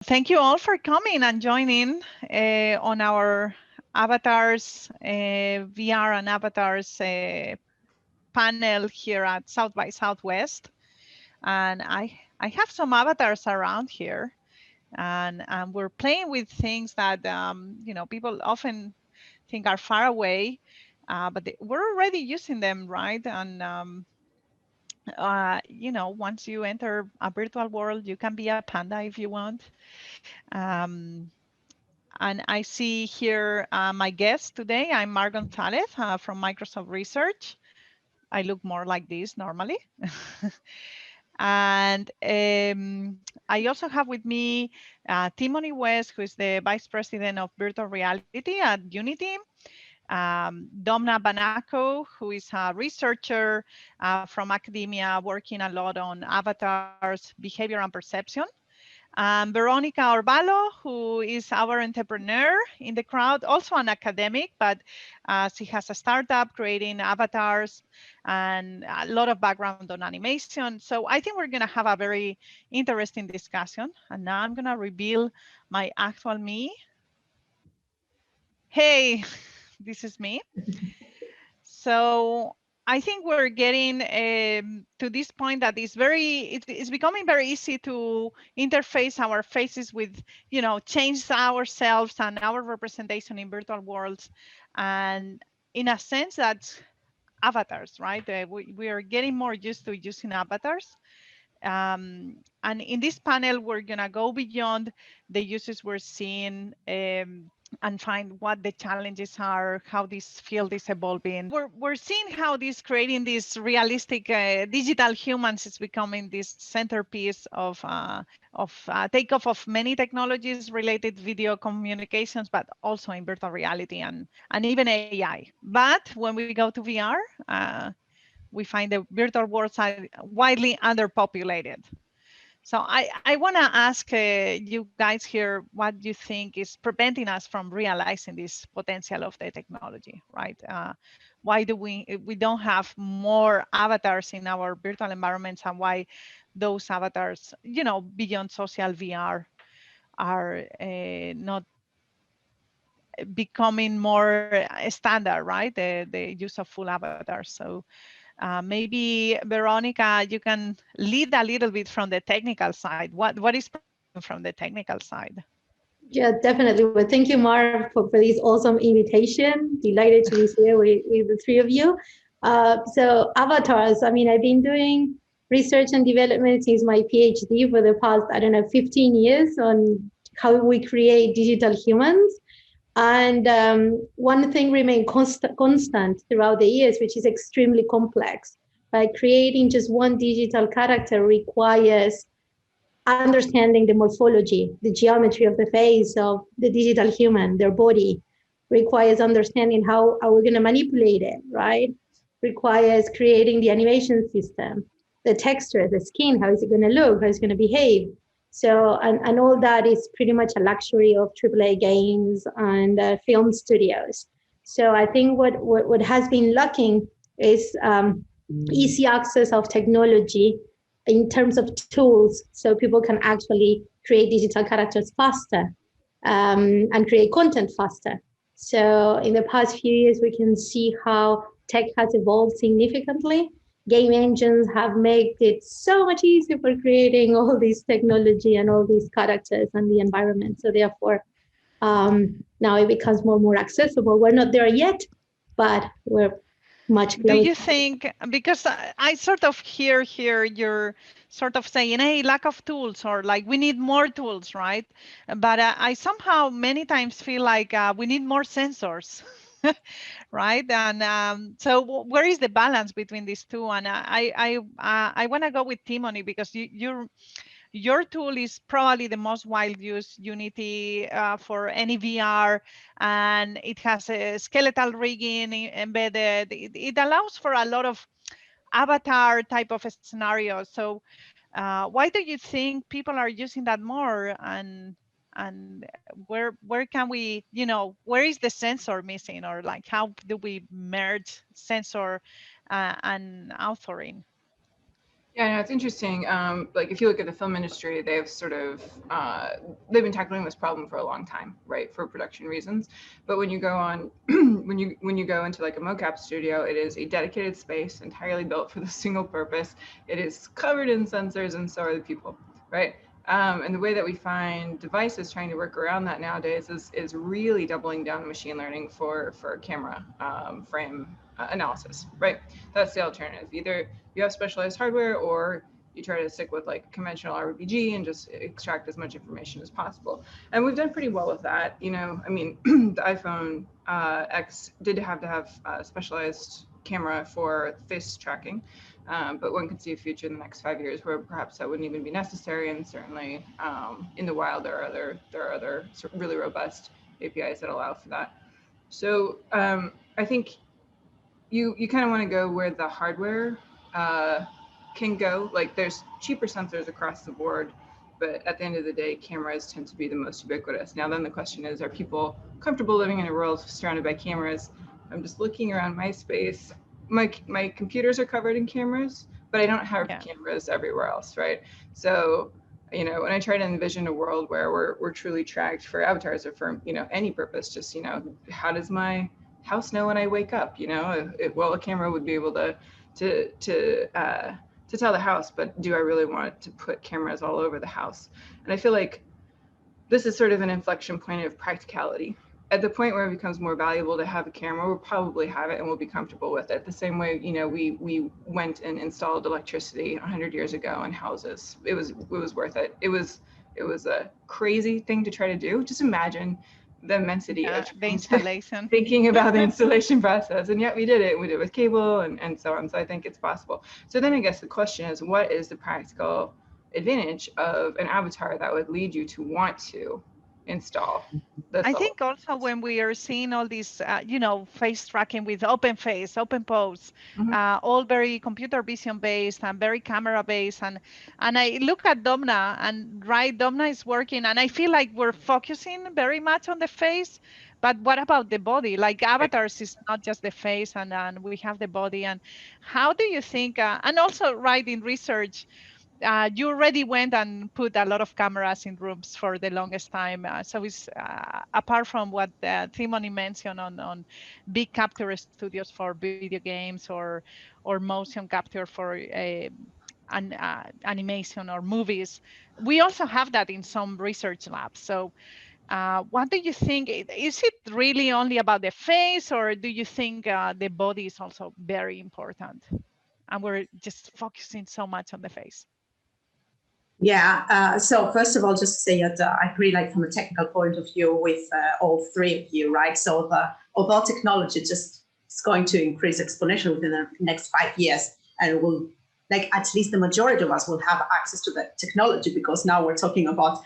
Thank you all for coming and joining on our avatars, VR and avatars panel here at South by Southwest. And I have some avatars around here, and we're playing with things that people often think are far away, but we're already using them, right? And once you enter a virtual world, you can be a panda if you want. Um, And I see here my guest today. I'm Mar Gonzalez from Microsoft Research. I look more like this normally. And I also have with me Timothy West, who is the Vice President of Virtual Reality at Unity. Domna Banako, who is a researcher from academia working a lot on avatars, behavior, and perception. Veronica Orballo, who is our entrepreneur in the crowd, also an academic, but she has a startup creating avatars and a lot of background on animation. So I think we're going to have a very interesting discussion. And now I'm going to reveal my actual me. Hey, this is me. So I think we're getting to this point that it's becoming very easy to interface our faces with, change ourselves and our representation in virtual worlds. And in a sense, that's avatars, right? We are getting more used to using avatars. And in this panel, we're going to go beyond the uses we're seeing and find what the challenges are, how this field is evolving. We're seeing how this creating these realistic digital humans is becoming this centerpiece of takeoff of many technologies related video communications, but also in virtual reality and even AI. But when we go to VR, we find the virtual worlds are widely underpopulated. So I want to ask you guys here what you think is preventing us from realizing this potential of the technology, right? Why do we don't have more avatars in our virtual environments, and why those avatars, beyond social VR, are not becoming more standard, right? The use of full avatars. So maybe Veronica, you can lead a little bit from the technical side. What is from the technical side? Yeah, definitely. Well, thank you, Mar, for this awesome invitation. Delighted to be here with the three of you. So avatars, I mean, I've been doing research and development since my PhD for the past, 15 years on how we create digital humans. And one thing remained constant throughout the years, which is extremely complex. Like creating just one digital character requires understanding the morphology, the geometry of the face of the digital human, their body, requires understanding how are we going to manipulate it, right? Requires creating the animation system, the texture, the skin, how is it going to look, how is it going to behave. So, and all that is pretty much a luxury of AAA games and film studios. So I think what has been lacking is easy access of technology in terms of tools, so people can actually create digital characters faster and create content faster. So in the past few years, we can see how tech has evolved significantly. Game engines have made it so much easier for creating all this technology and all these characters and the environment. So therefore, now it becomes more and more accessible. We're not there yet, but we're much Do closer. you think, because I sort of hear here you're sort of saying, hey, lack of tools, or like we need more tools, right? But I somehow many times feel like we need more sensors. Right, and so where is the balance between these two? And I want to go with Timothy, because your tool is probably the most widely used Unity for any VR, and it has a skeletal rigging embedded. It allows for a lot of avatar type of scenarios. So why do you think people are using that more? And where can we, where is the sensor missing, or like how do we merge sensor and authoring? Yeah, no, it's interesting. Like if you look at the film industry, they've sort of they've been tackling this problem for a long time, right, for production reasons. But when you go on, when you go into like a mocap studio, it is a dedicated space entirely built for the single purpose. It is covered in sensors, and so are the people, right? And the way that we find devices trying to work around that nowadays is really doubling down on machine learning for camera frame analysis, right? That's the alternative. Either you have specialized hardware or you try to stick with like conventional RBG and just extract as much information as possible. And we've done pretty well with that. You know, I mean, the iPhone X did have to have a specialized camera for face tracking. But one could see a future in the next 5 years where perhaps that wouldn't even be necessary. And certainly in the wild, there are other really robust APIs that allow for that. So I think you kind of want to go where the hardware can go. Like there's cheaper sensors across the board, but at the end of the day, cameras tend to be the most ubiquitous. Now then the question is, are people comfortable living in a world surrounded by cameras? I'm just looking around my space. My computers are covered in cameras, but I don't have cameras everywhere else, right? So, you know, when I try to envision a world where we're truly tracked for avatars or for, you know, any purpose, just, you know, how does my house know when I wake up? You know, well, a camera would be able to tell the house, but do I really want to put cameras all over the house? And I feel like this is sort of an inflection point of practicality. At the point where it becomes more valuable to have a camera, we'll probably have it and we'll be comfortable with it. The same way, you know, we went and installed electricity 100 years ago in houses. It was worth it. It was a crazy thing to try to do. Just imagine the immensity of the installation, thinking about the installation process, and yet we did it. We did it with cable and so on. So I think it's possible. So then I guess the question is, what is the practical advantage of an avatar that would lead you to want to install this? I think also when we are seeing all these, you know, face tracking with OpenFace, OpenPose, all very computer vision based and very camera based, and I look at Domna, and right, Domna is working, and I feel like we're focusing very much on the face, but what about the body? Like avatars is not just the face, and we have the body. And how do you think? And also, right, in research, you already went and put a lot of cameras in rooms for the longest time. So it's apart from what Timony mentioned on big capture studios for video games or motion capture for animation or movies, we also have that in some research labs. So what do you think? Is it really only about the face, or do you think the body is also very important? And we're just focusing so much on the face. Yeah, so first of all, just to say that I agree, like from a technical point of view with all three of you, right? So although technology just is going to increase exponentially within the next 5 years, and will, like, at least the majority of us will have access to the technology, because now we're talking about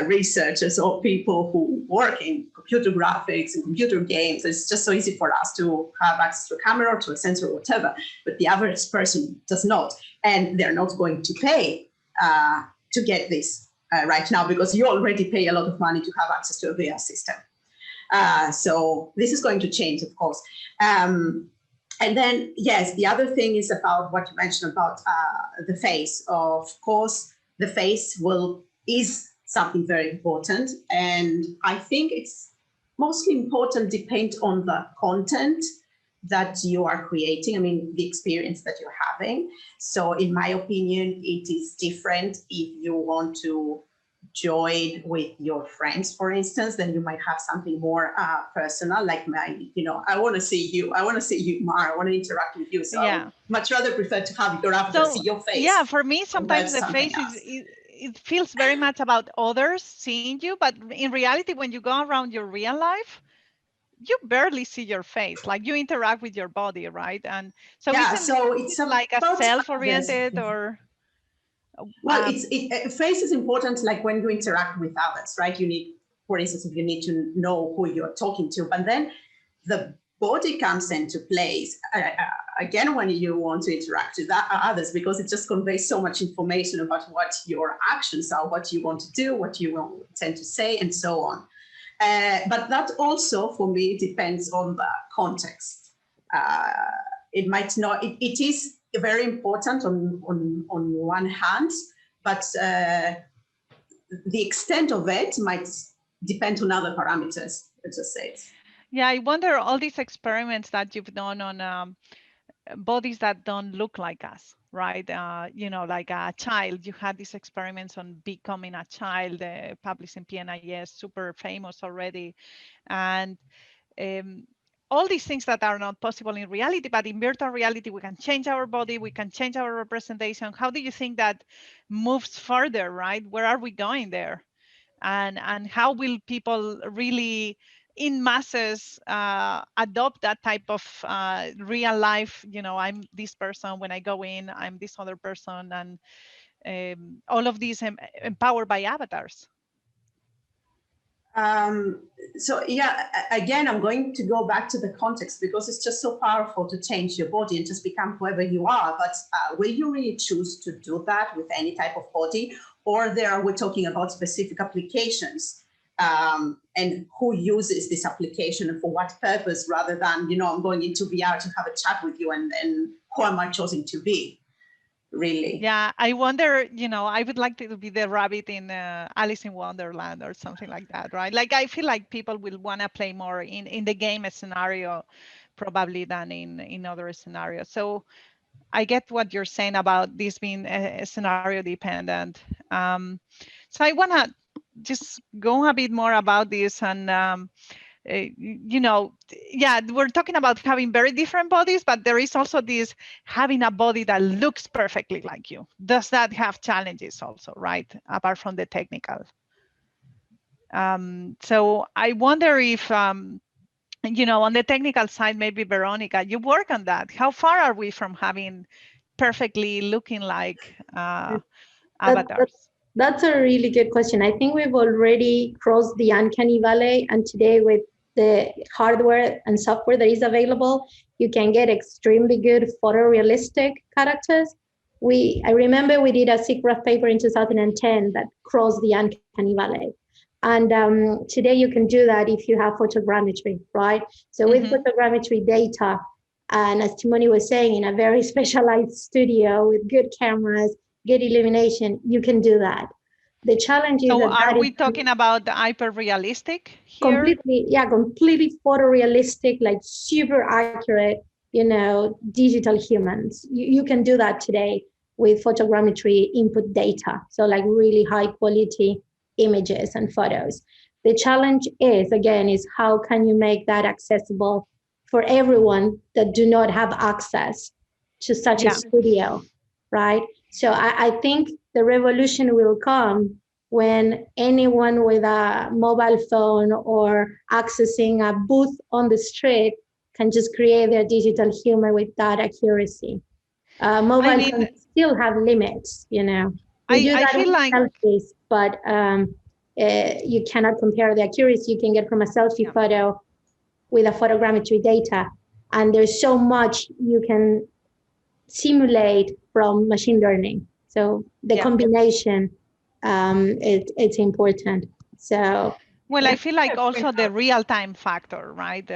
researchers or people who work in computer graphics and computer games. It's just so easy for us to have access to a camera or to a sensor or whatever, but the average person does not, and they're not going to pay to get this right now, because you already pay a lot of money to have access to a VR system. So this is going to change, of course. And then, yes, the other thing is about what you mentioned about the face. Of course, the face is something very important. And I think it's mostly important depend on the content that you are creating, I mean, the experience that you're having. So in my opinion, it is different if you want to join with your friends, for instance, then you might have something more personal, like I want to see you, Mar, I want to interact with you. So yeah. I would much rather prefer to have your avatar see your face. Yeah, for me, sometimes the face it feels very much about others seeing you, but in reality, when you go around your real life, you barely see your face, like you interact with your body, right? And so yeah, so it's like a self-oriented or well, face is important, like when you interact with others, right? You need, for instance, if you need to know who you're talking to, but then the body comes into place again when you want to interact with others, because it just conveys so much information about what your actions are, what you want to do, what you intend to say, and so on. But that also, for me, depends on the context. It might not, it is very important on one hand, but the extent of it might depend on other parameters, let's just say. Yeah, I wonder all these experiments that you've done on bodies that don't look like us, right? You know, like a child, you had these experiments on becoming a child, published in PNAS, super famous already. And all these things that are not possible in reality, but in virtual reality, we can change our body, we can change our representation. How do you think that moves further, right? Where are we going there? And how will people really in masses adopt that type of real life, you know, I'm this person, when I go in, I'm this other person, and all of these empowered by avatars? So yeah, again, I'm going to go back to the context because it's just so powerful to change your body and just become whoever you are. But will you really choose to do that with any type of body? Or we're talking about specific applications and who uses this application and for what purpose, rather than, you know, I'm going into VR to have a chat with you and who am I choosing to be? Really? Yeah, I wonder, you know, I would like to be the rabbit in Alice in Wonderland or something like that, right? Like, I feel like people will want to play more in the game scenario probably than in other scenarios. So I get what you're saying about this being scenario dependent. So I want to just go a bit more about this and you know, yeah, we're talking about having very different bodies, but there is also this having a body that looks perfectly like you. Does that have challenges also, right? Apart from the technical. So I wonder if, you know, on the technical side, maybe Veronica, you work on that. How far are we from having perfectly looking like avatars? That's a really good question. I think we've already crossed the uncanny valley, and today with the hardware and software that is available, you can get extremely good photorealistic characters. I remember we did a SIGGRAPH paper in 2010 that crossed the uncanny valley. And today you can do that if you have photogrammetry, right? So with photogrammetry data, and as Timoni was saying, in a very specialized studio with good cameras, good illumination, you can do that. The challenge is so are we talking about the hyper realistic here? Completely photorealistic, like super accurate, you know, digital humans. You can do that today with photogrammetry input data. So like really high quality images and photos. The challenge is how can you make that accessible for everyone that do not have access to such a studio, right? So I think the revolution will come when anyone with a mobile phone or accessing a booth on the street can just create their digital human with that accuracy. Mobile phones still have limits, you know. I feel like selfies, but you cannot compare the accuracy you can get from a selfie photo with a photogrammetry data. And there's so much you can simulate from machine learning. So the combination, it's important. So well, I feel like also the real-time factor, right?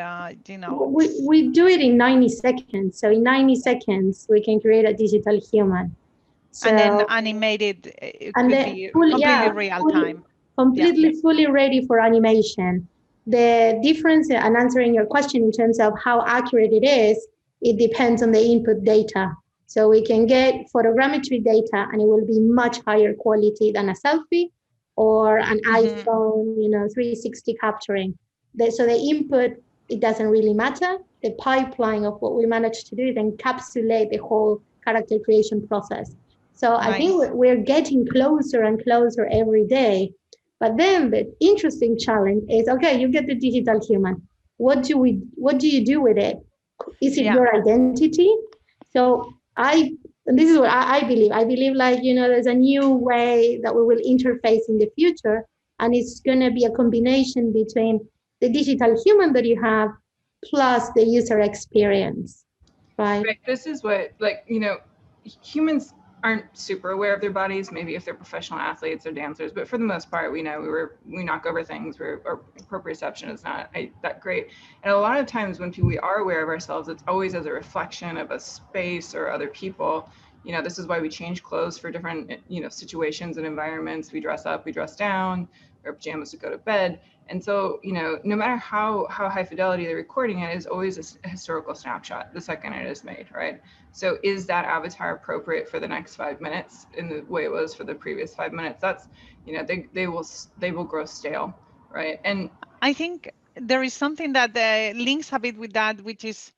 You know, we do it in 90 seconds. So in 90 seconds, we can create a digital human. So, and then animated, it could be completely real-time. Completely fully ready for animation. The difference, and answering your question in terms of how accurate it is, it depends on the input data. So we can get photogrammetry data and it will be much higher quality than a selfie or an iPhone, you know, 360 capturing. So the input, it doesn't really matter. The pipeline of what we managed to do is encapsulate the whole character creation process. So I think we're getting closer and closer every day. But then the interesting challenge is, okay, you get the digital human. What do you do with it? Is it your identity? So this is what I believe. I believe, like, you know, there's a new way that we will interface in the future, and it's going to be a combination between the digital human that you have plus the user experience, right? This is what, like, you know, humans aren't super aware of their bodies, maybe if they're professional athletes or dancers, but for the most part, we know we knock over things, our proprioception is not that great. And a lot of times when we are aware of ourselves, it's always as a reflection of a space or other people. You know, this is why we change clothes for different, you know, situations and environments. We dress up, we dress down, wear pajamas to go to bed. And so, you know, no matter how high fidelity the recording is always a historical snapshot the second it is made, right? So is that avatar appropriate for the next 5 minutes in the way it was for the previous 5 minutes? That's, you know, they will grow stale, right? And I think there is something that links a bit with that, which is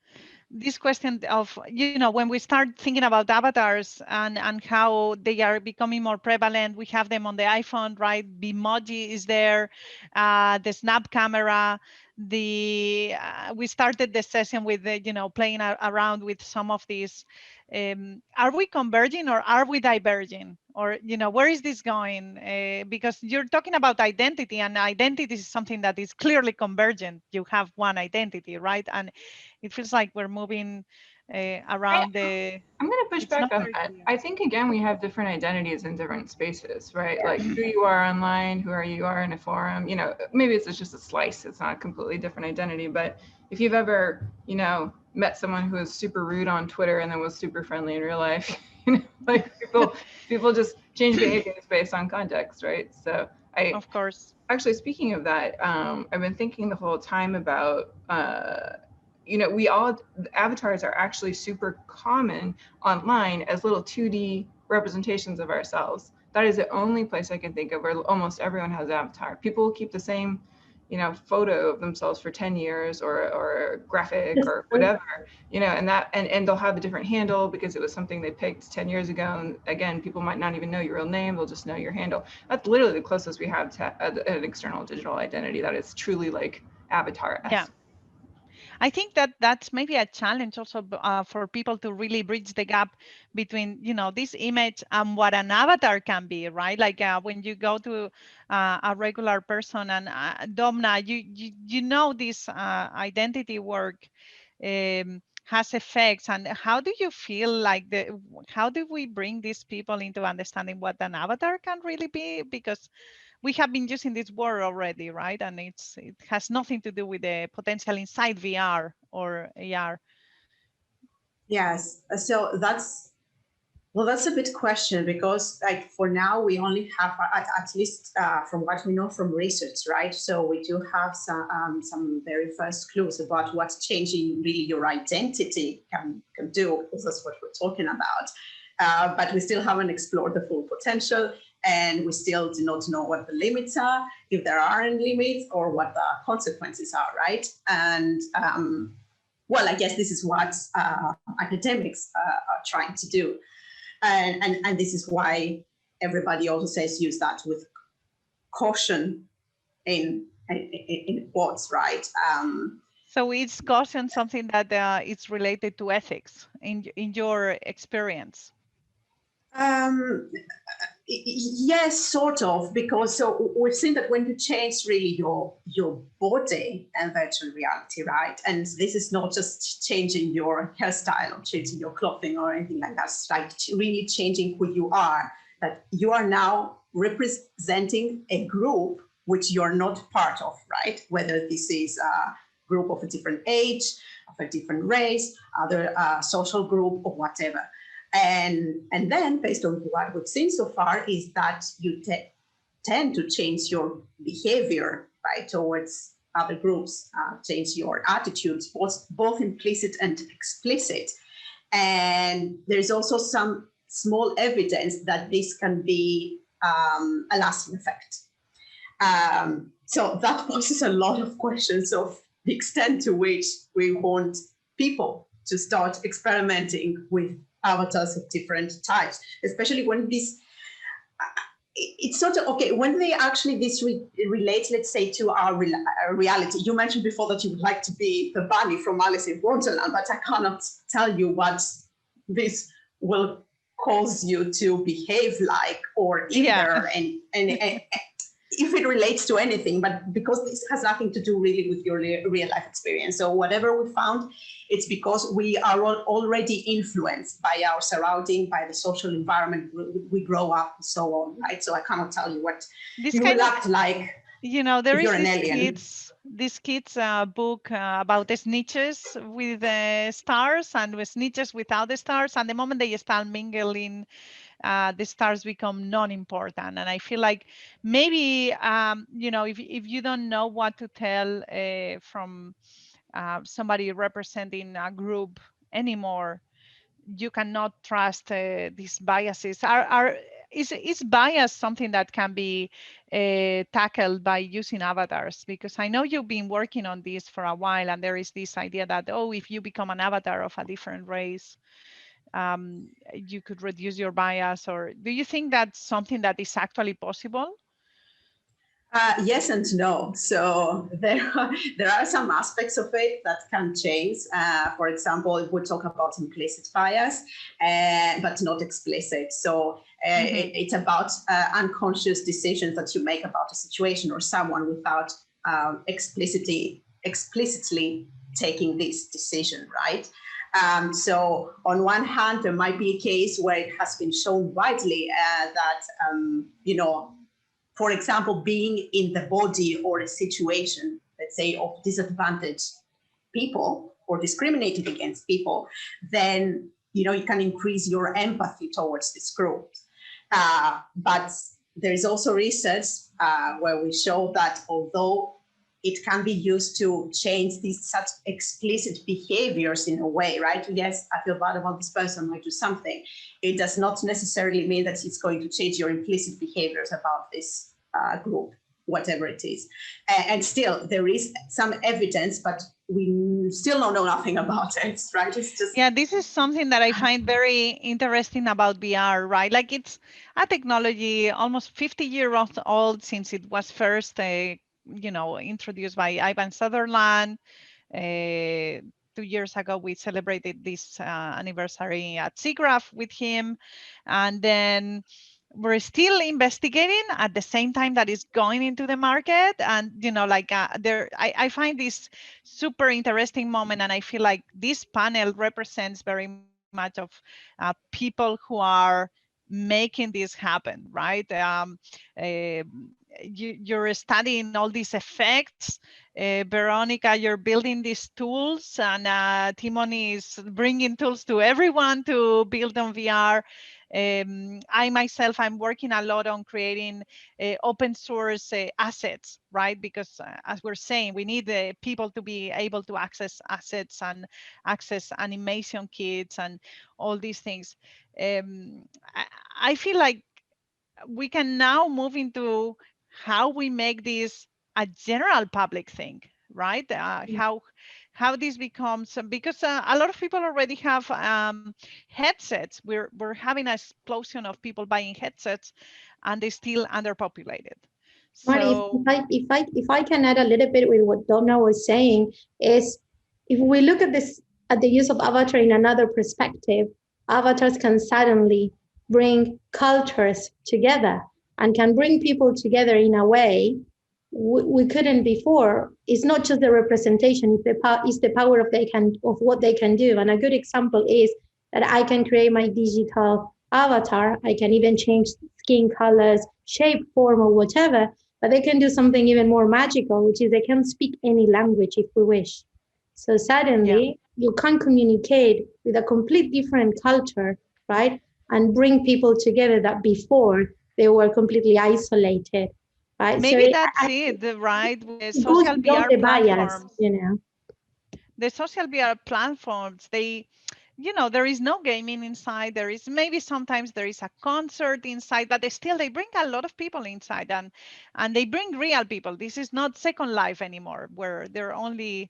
this question of, you know, when we start thinking about avatars and how they are becoming more prevalent, we have them on the iPhone, right? Bitmoji is there, the Snap camera, we started the session with the, you know, playing around with some of these. Are we converging or are we diverging? Or, you know, where is this going? Because you're talking about identity, and identity is something that is clearly convergent. You have one identity, right? And it feels like we're moving around the. I'm going to push back on that. I think, again, we have different identities in different spaces, right? Like who you are online, who you are in a forum, you know, maybe it's just a slice. It's not a completely different identity. But if you've ever, you know, met someone who was super rude on Twitter and then was super friendly in real life, you know, like people just change behaviors based on context, right? So of course. Actually, speaking of that, I've been thinking the whole time about, you know, avatars are actually super common online as little 2D representations of ourselves. That is the only place I can think of where almost everyone has an avatar. People will keep the same, you know, photo of themselves for 10 years or graphic or whatever, you know, and they'll have a different handle because it was something they picked 10 years ago. And again, people might not even know your real name. They'll just know your handle. That's literally the closest we have to an external digital identity that is truly like avatar-esque. Yeah. I think that that's maybe a challenge also for people to really bridge the gap between, you know, this image and what an avatar can be, right? Like when you go to a regular person, and Domna, you know this identity work has effects, and how do you feel like how do we bring these people into understanding what an avatar can really be? Because we have been using this word already, right? And it has nothing to do with the potential inside VR or AR. Yes, so that's a big question, because like for now we only have at least from what we know from research, right? So we do have some very first clues about what changing really your identity can do, because that's what we're talking about. But we still haven't explored the full potential, and we still do not know what the limits are, if there are any limits, or what the consequences are, right? And well, I guess this is what academics are trying to do. And this is why everybody also says use that with caution in quotes, right? So is caution something that it's related to ethics in your experience? Yes, sort of, because so we've seen that when you change really your body and virtual reality, right? And this is not just changing your hairstyle or changing your clothing or anything like that. It's like really changing who you are, that you are now representing a group which you're not part of, right? Whether this is a group of a different age, of a different race, other social group, or whatever. And then based on what we've seen so far is that you tend to change your behavior, right, towards other groups, change your attitudes, both implicit and explicit. And there's also some small evidence that this can be a lasting effect. So that poses a lot of questions of the extent to which we want people to start experimenting with avatars of different types, especially when this, it's sort of, okay, when they actually relate, let's say, to our reality. You mentioned before that you would like to be the bunny from Alice in Wonderland, but I cannot tell you what this will cause you to behave like, or if there are any if it relates to anything, but because this has nothing to do really with your real life experience. So whatever we found, it's because we are already influenced by our surrounding, by the social environment we grow up and so on, right? So I cannot tell you what This you kind will of, act like there if is you're an alien. this kids book about the snitches with the stars and with snitches without the stars, and the moment they start mingling, the stars become non-important. And I feel like maybe if you don't know what to tell from somebody representing a group anymore, you cannot trust these biases. Is bias something that can be tackled by using avatars? Because I know you've been working on this for a while, and there is this idea that, oh, if you become an avatar of a different race, you could reduce your bias. Or do you think that's something that is actually possible? Yes and no. So there are some aspects of it that can change. For example, if we talk about implicit bias, but not explicit. So it's about unconscious decisions that you make about a situation or someone without explicitly taking this decision, right? So on one hand, there might be a case where it has been shown widely that, for example, being in the body or a situation, let's say, of disadvantaged people or discriminated against people, then you can increase your empathy towards this group. But there is also research where we show that although it can be used to change these such explicit behaviors in a way, right? Yes, I feel bad about this person, I do something. It does not necessarily mean that it's going to change your implicit behaviors about this group, whatever it is. And still, there is some evidence, but we still don't know nothing about it, right? It's just... Yeah, this is something that I find very interesting about VR, right? Like, it's a technology almost 50-year old since it was first introduced by Ivan Sutherland. 2 years ago, we celebrated this anniversary at SIGGRAPH with him. And then we're still investigating at the same time that it's going into the market. And, I find this super interesting moment. And I feel like this panel represents very much of people who are making this happen, right? You're studying all these effects. Veronica, you're building these tools, and Timon is bringing tools to everyone to build on VR. I myself, I'm working a lot on creating open source assets, right? Because as we're saying, we need people to be able to access assets and access animation kits and all these things. I feel like we can now move into how we make this a general public thing, right? How this becomes, because a lot of people already have headsets. We're having an explosion of people buying headsets, and they're still underpopulated. So if I can add a little bit with what Donna was saying, is if we look at this at the use of avatar in another perspective, avatars can suddenly bring cultures together and can bring people together in a way we couldn't before. It's not just the representation; it's the power of what they can do. And a good example is that I can create my digital avatar. I can even change skin colors, shape, form, or whatever. But they can do something even more magical, which is they can speak any language if we wish. So suddenly you can communicate with a complete different culture, right? And bring people together that before they were completely isolated, right? Maybe so that's it, right? With it goes social beyond VR the bias, platforms, the social VR platforms, there is no gaming inside. There is maybe sometimes there is a concert inside, but they bring a lot of people inside, and they bring real people. This is not Second Life anymore, where they're only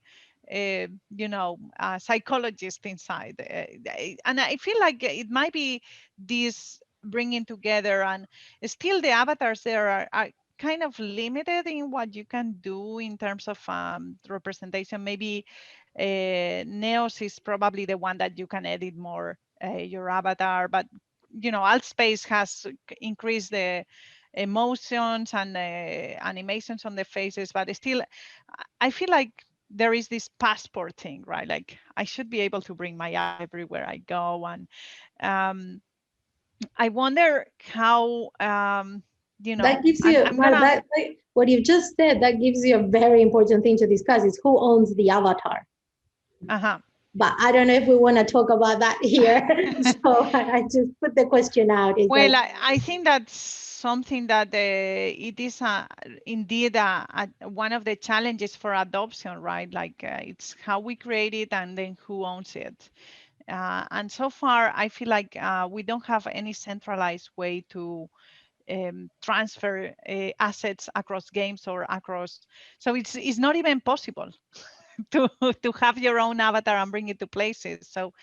psychologists inside. And I feel like it might be this bringing together, and still the avatars there are kind of limited in what you can do in terms of representation. Maybe Neos is probably the one that you can edit more your avatar, but Altspace has increased the emotions and animations on the faces, but still, I feel like there is this passport thing, right? Like I should be able to bring my app everywhere I go, and I wonder how That gives I'm, you, I'm Mar, gonna what you've just said, that gives you a very important thing to discuss is who owns the avatar. uh-huh. But I don't know if we want to talk about that here. So I just put the question out. Is Well, like, I think that's something that it is indeed one of the challenges for adoption, right? Like it's how we create it and then who owns it. And so far, I feel like we don't have any centralized way to transfer assets across games or across. So it's not even possible to have your own avatar and bring it to places. So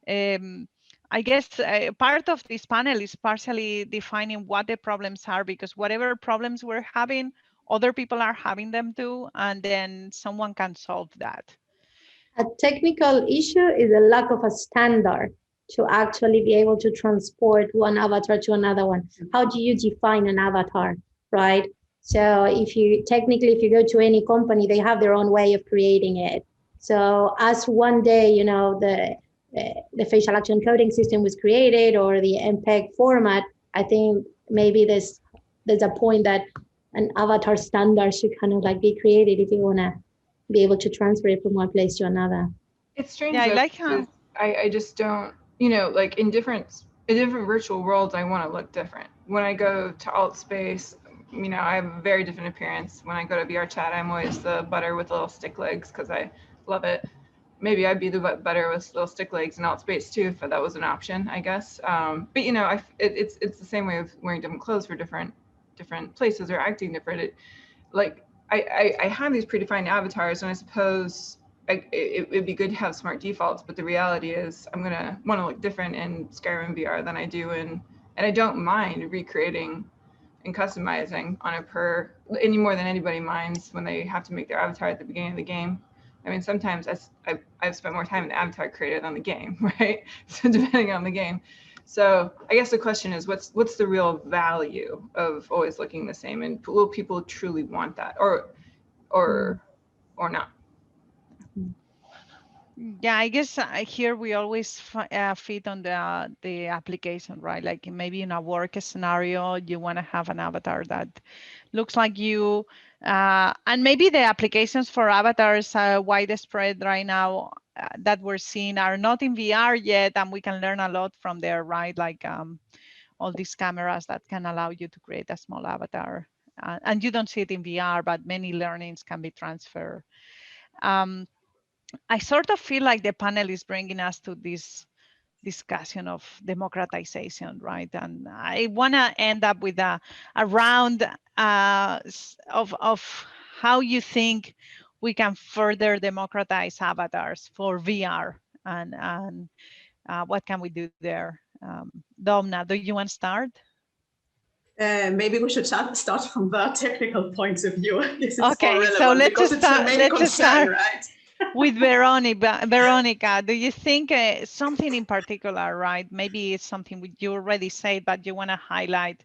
I guess part of this panel is partially defining what the problems are, because whatever problems we're having, other people are having them too, and then someone can solve that. a technical issue is a lack of a standard to actually be able to transport one avatar to another one. How do you define an avatar, right? So if you go to any company, they have their own way of creating it. So as one day, the facial action coding system was created, or the MPEG format, I think maybe there's a point that an avatar standard should kind of like be created if you want to be able to transfer it from one place to another. It's strange. Yeah, I though, like how I just don't, like in different virtual worlds, I want to look different. When I go to Altspace, I have a very different appearance. When I go to VR chat, I'm always the butter with little stick legs because I love it. Maybe I'd be the butter with little stick legs in Altspace too, if that was an option, I guess. But it's the same way of wearing different clothes for different places or acting different. I have these predefined avatars, and I suppose it'd be good to have smart defaults, but the reality is I'm gonna want to look different in Skyrim VR than I do and I don't mind recreating and customizing on any more than anybody minds when they have to make their avatar at the beginning of the game. I mean, sometimes I've spent more time in the avatar creator than the game, right? So depending on the game. So I guess the question is, what's the real value of always looking the same, and will people truly want that, or not? Yeah, I guess here we always fit on the application, right? Like maybe in a work scenario, you want to have an avatar that looks like you, and maybe the applications for avatars widespread right now that we're seeing are not in VR yet, and we can learn a lot from there, right? Like all these cameras that can allow you to create a small avatar, and you don't see it in VR, but many learnings can be transferred. I sort of feel like the panel is bringing us to this discussion of democratization, right? And I want to end up with a round of how you think we can further democratize avatars for VR, and what can we do there? Domna, do you want to start? Maybe we should start from the technical point of view. This is okay, more relevant so let's because just it's the main concern, start right? with Veronica. Veronica, do you think something in particular, right? Maybe it's something you already said, but you want to highlight.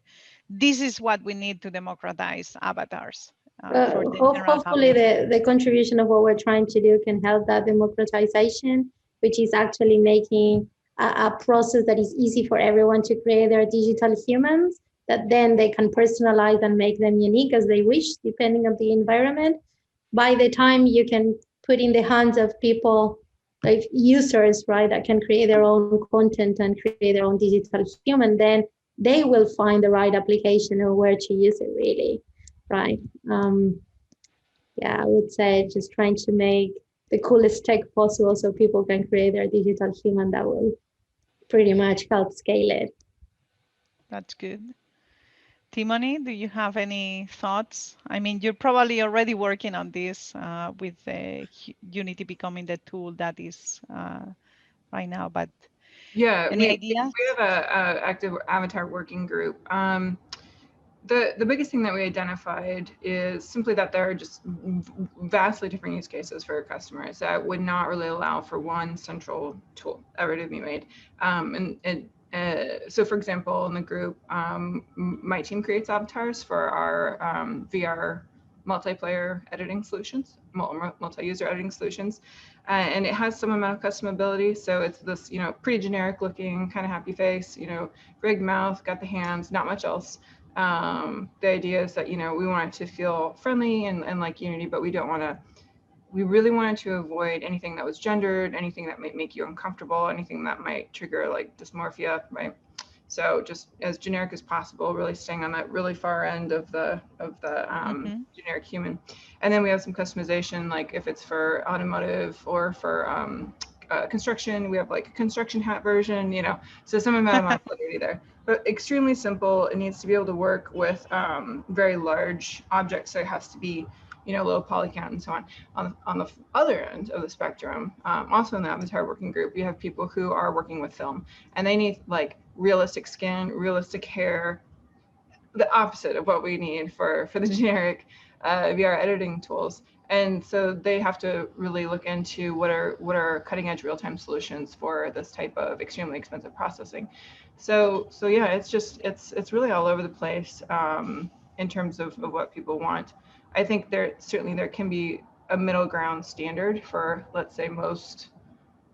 This is what we need to democratize avatars. For the general Hopefully public. the contribution of what we're trying to do can help that democratization, which is actually making a process that is easy for everyone to create their digital humans, that then they can personalize and make them unique as they wish, depending on the environment. By the time you can put in the hands of people, like users, right, that can create their own content and create their own digital human, then they will find the right application or where to use it, really, right? Yeah, I would say just trying to make the coolest tech possible so people can create their digital human that will pretty much help scale it. That's good. Timony, do you have any thoughts? I mean, you're probably already working on this with Unity becoming the tool that is right now, but yeah, any we ideas? We have a active avatar working group. The biggest thing that we identified is simply that there are just vastly different use cases for customers that would not really allow for one central tool ever to be made. And So for example, in the group, my team creates avatars for our VR multiplayer editing solutions, multi-user editing solutions. And it has some amount of customability. So it's this, pretty generic looking kind of happy face, rigged mouth, got the hands, not much else. The idea is that, we want it to feel friendly and like Unity, but we really wanted to avoid anything that was gendered, anything that might make you uncomfortable, anything that might trigger like dysmorphia, right? So just as generic as possible, really staying on that really far end of the generic human. And then we have some customization, like if it's for automotive or for construction, we have like a construction hat version, so some amount of modularity there. But extremely simple. It needs to be able to work with very large objects, so it has to be low poly count and so on. On the other end of the spectrum, also in the avatar working group, we have people who are working with film, and they need like realistic skin, realistic hair, the opposite of what we need for the generic VR editing tools. And so they have to really look into what are cutting edge real-time solutions for this type of extremely expensive processing. So yeah, it's really all over the place in terms of what people want. I think there can be a middle ground standard for, let's say, most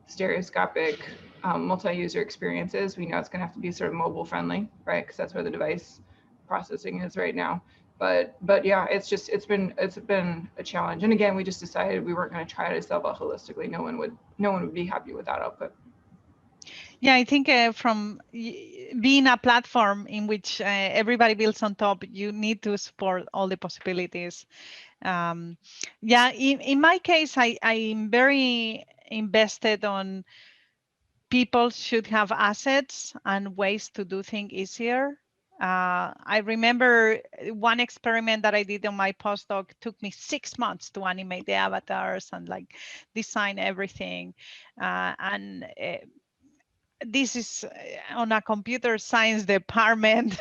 stereoscopic multi-user experiences. We know it's going to have to be sort of mobile friendly, right? Because that's where the device processing is right now. But yeah, it's been a challenge. And again, we just decided we weren't going to try to solve it holistically. No one would be happy with that output. Yeah, I think from being a platform in which everybody builds on top, you need to support all the possibilities. Yeah, in my case, I'm very invested on people should have assets and ways to do things easier. I remember one experiment that I did on my postdoc took me 6 months to animate the avatars and like design everything. This is on a computer science department.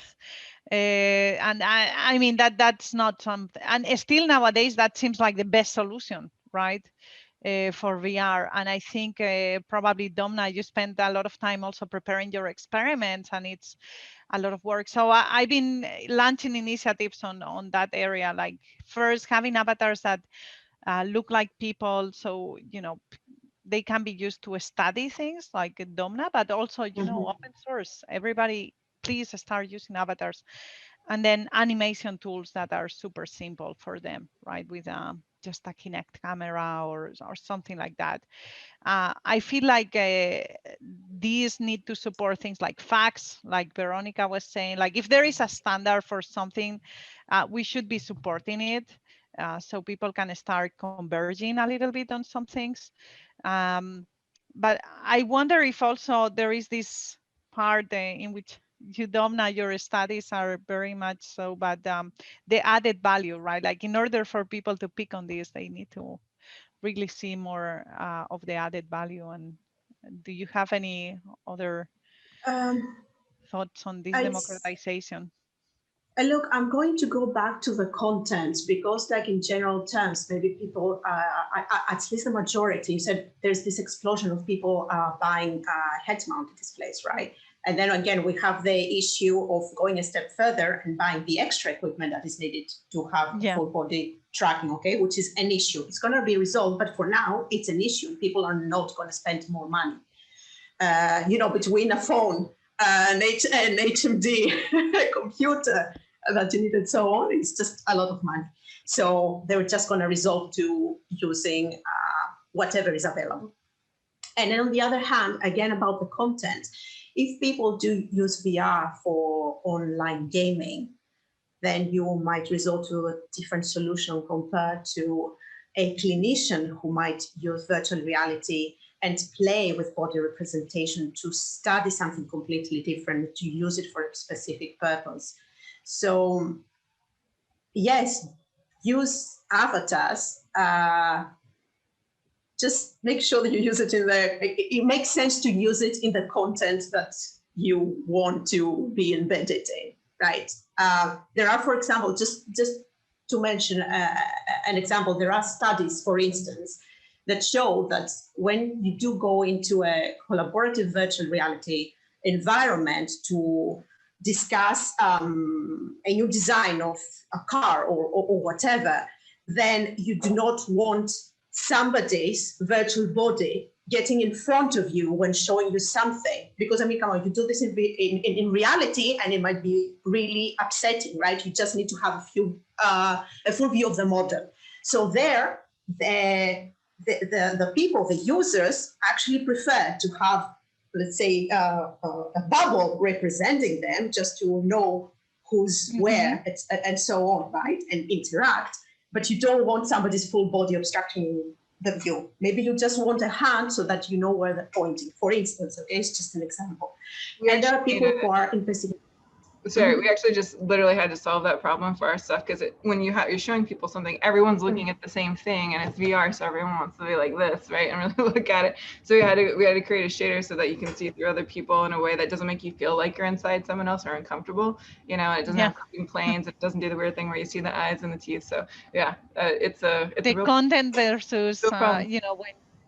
And I mean, that's not something, and still nowadays, that seems like the best solution, right? For VR. And I think probably Domna, you spent a lot of time also preparing your experiments, and it's a lot of work. So I've been launching initiatives on that area, like first having avatars that look like people. So, they can be used to study things like Domna, but also, open source. Everybody, please start using avatars. And then animation tools that are super simple for them, right? With just a Kinect camera or something like that. I feel like these need to support things like FACS, like Veronica was saying. Like if there is a standard for something, we should be supporting it. So people can start converging a little bit on some things. But I wonder if also there is this part in which Domna, your studies are very much so, but the added value, right? Like in order for people to pick on this, they need to really see more of the added value. And do you have any other thoughts on this democratization? Look, I'm going to go back to the content because, like in general terms, maybe people, at least the majority, said there's this explosion of people buying head-mounted displays, right? And then again, we have the issue of going a step further and buying the extra equipment that is needed to have full body tracking, okay, which is an issue. It's going to be resolved, but for now, it's an issue. People are not going to spend more money, between a phone, an HMD computer that you need and so on. It's just a lot of money. So they're just going to resort to using whatever is available. And then on the other hand, again, about the content, if people do use VR for online gaming, then you might resort to a different solution compared to a clinician who might use virtual reality and play with body representation to study something completely different, to use it for a specific purpose. So yes, use avatars. Just make sure that you use it it makes sense to use it in the content that you want to be embedded in, right? There are, for example, just to mention an example, there are studies, for instance, that show that when you do go into a collaborative virtual reality environment to discuss a new design of a car or whatever, then you do not want somebody's virtual body getting in front of you when showing you something. Because I mean, come on, you do this in reality and it might be really upsetting, right? You just need to have a full view of the model. So there, the people, the users actually prefer to have, let's say, a bubble representing them just to know who's where and so on, right? And interact. But you don't want somebody's full body obstructing the view. Maybe you just want a hand so that you know where they're pointing, for instance, okay? It's just an example. And there are people who are investigating. Sorry, we actually just literally had to solve that problem for our stuff, because when you're showing people something, everyone's looking at the same thing, and it's VR, so everyone wants to be like this, right, and really look at it. So we had to create a shader so that you can see through other people in a way that doesn't make you feel like you're inside someone else or uncomfortable. You know, it doesn't have clicking planes. It doesn't do the weird thing where you see the eyes and the teeth. So yeah, it's the real content versus you know,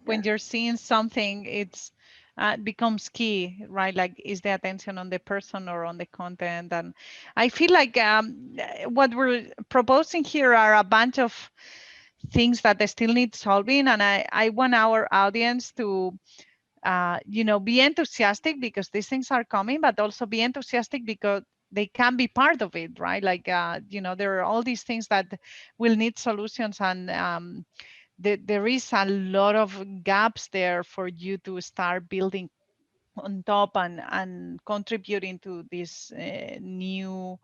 when you're seeing something, it's becomes key, right? Like, is the attention on the person or on the content? And I feel like what we're proposing here are a bunch of things that they still need solving. And I want our audience to, you know, be enthusiastic because these things are coming, but also be enthusiastic because they can be part of it, right? Like, you know, there are all these things that will need solutions, and there is a lot of gaps there for you to start building on top and contributing to this new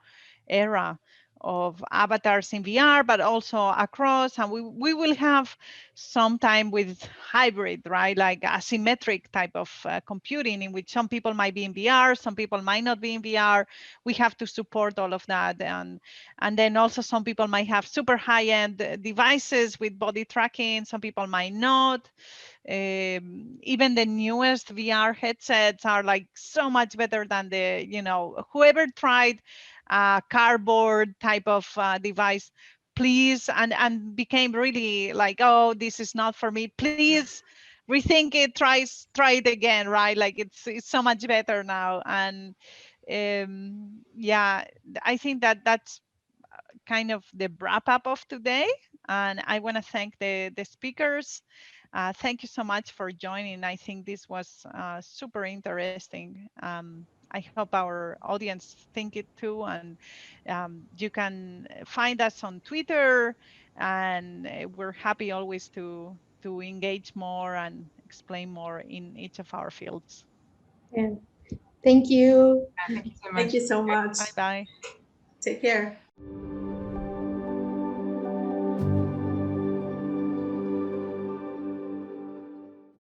era of avatars in VR, but also across. And we will have some time with hybrid, right? Like asymmetric type of computing, in which some people might be in VR, some people might not be in VR. We have to support all of that. And then also some people might have super high-end devices with body tracking, some people might not. Even the newest VR headsets are like so much better than the, you know, whoever tried a cardboard type of device, please, and became really like, oh, this is not for me, please rethink it, try it again, right? Like it's so much better now. And yeah, I think that's kind of the wrap up of today. And I want to thank the speakers. Thank you so much for joining. I think this was super interesting. I hope our audience think it too. And you can find us on Twitter, and we're happy always to engage more and explain more in each of our fields. Yeah. Thank you. Thank you so much. Thank you so much. Bye-bye. Take care.